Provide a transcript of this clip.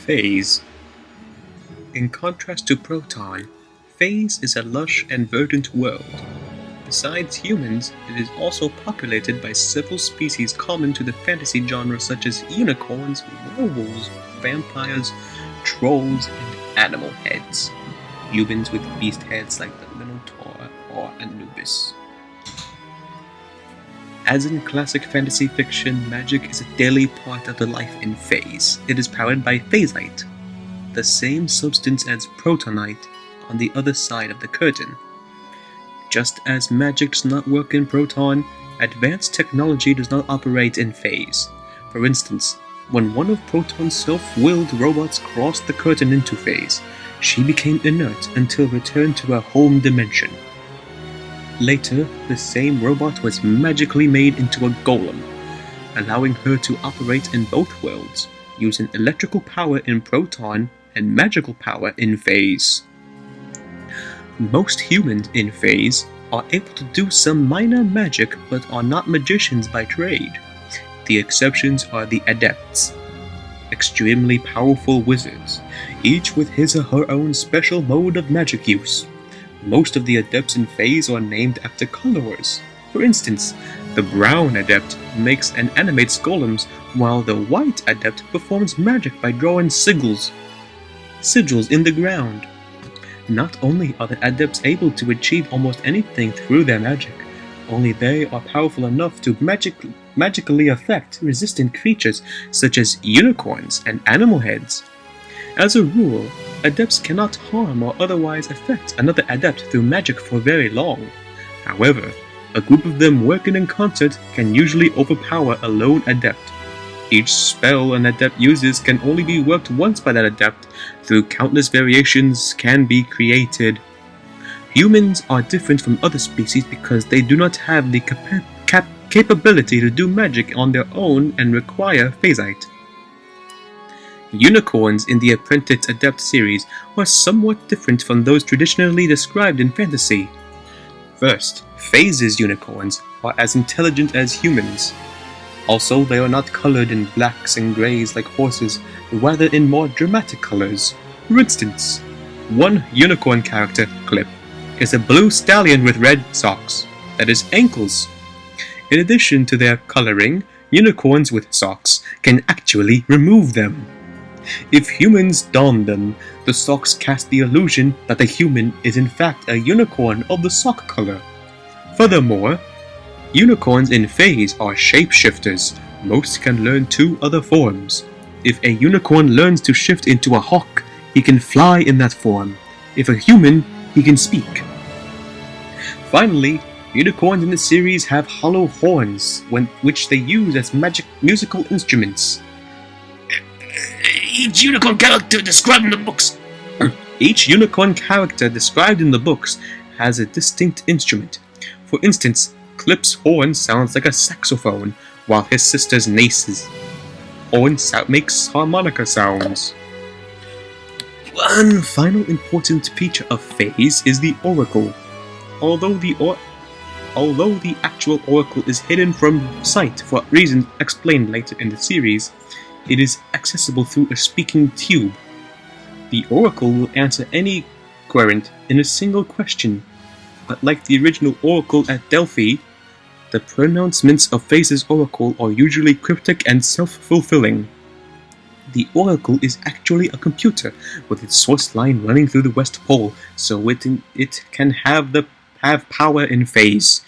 Phase. In contrast to Proton, Phase is a lush and verdant world. Besides humans, it is also populated by several species common to the fantasy genre such as unicorns, werewolves, vampires, trolls, and animal heads. Humans with beast heads like the Minotaur or Anubis. As in classic fantasy fiction, magic is a daily part of the life in Phase. It is powered by phasite, the same substance as protonite on the other side of the curtain. Just as magic does not work in Proton, advanced technology does not operate in Phase. For instance, when one of Proton's self-willed robots crossed the curtain into Phase, she became inert until returned to her home dimension. Later, the same robot was magically made into a golem, allowing her to operate in both worlds, using electrical power in Proton and magical power in Phase. Most humans in Phase are able to do some minor magic but are not magicians by trade. The exceptions are the Adepts, extremely powerful wizards, each with his or her own special mode of magic use. Most of the Adepts in Phase are named after colorers. For instance, the brown Adept makes and animates golems, while the white Adept performs magic by drawing sigils in the ground. Not only are the Adepts able to achieve almost anything through their magic, only they are powerful enough to magically affect resistant creatures such as unicorns and animal heads. As a rule, Adepts cannot harm or otherwise affect another Adept through magic for very long. However, a group of them working in concert can usually overpower a lone Adept. Each spell an Adept uses can only be worked once by that Adept, though countless variations can be created. Humans are different from other species because they do not have the capability to do magic on their own and require phasite. Unicorns in the Apprentice Adept series are somewhat different from those traditionally described in fantasy. First, Phase's unicorns are as intelligent as humans. Also, they are not colored in blacks and greys like horses, but rather in more dramatic colors. For instance, one unicorn character, Clip, is a blue stallion with red socks, that is, ankles. In addition to their coloring, unicorns with socks can actually remove them. If humans don them, the socks cast the illusion that the human is in fact a unicorn of the sock color. Furthermore, unicorns in Phase are shapeshifters. Most can learn 2 other forms. If a unicorn learns to shift into a hawk, he can fly in that form. If a human, he can speak. Finally, unicorns in the series have hollow horns, which they use as musical instruments. Each unicorn character described in the books has a distinct instrument. For instance, Clip's horn sounds like a saxophone, while his sister's Nace's horn makes harmonica sounds. One final important feature of Phase is the Oracle. Although the actual Oracle is hidden from sight for reasons explained later in the series, it is accessible through a speaking tube. The Oracle will answer any querent in a single question, but like the original Oracle at Delphi, the pronouncements of Phase's Oracle are usually cryptic and self-fulfilling. The Oracle is actually a computer with its source line running through the West Pole, so it can have power in Phase.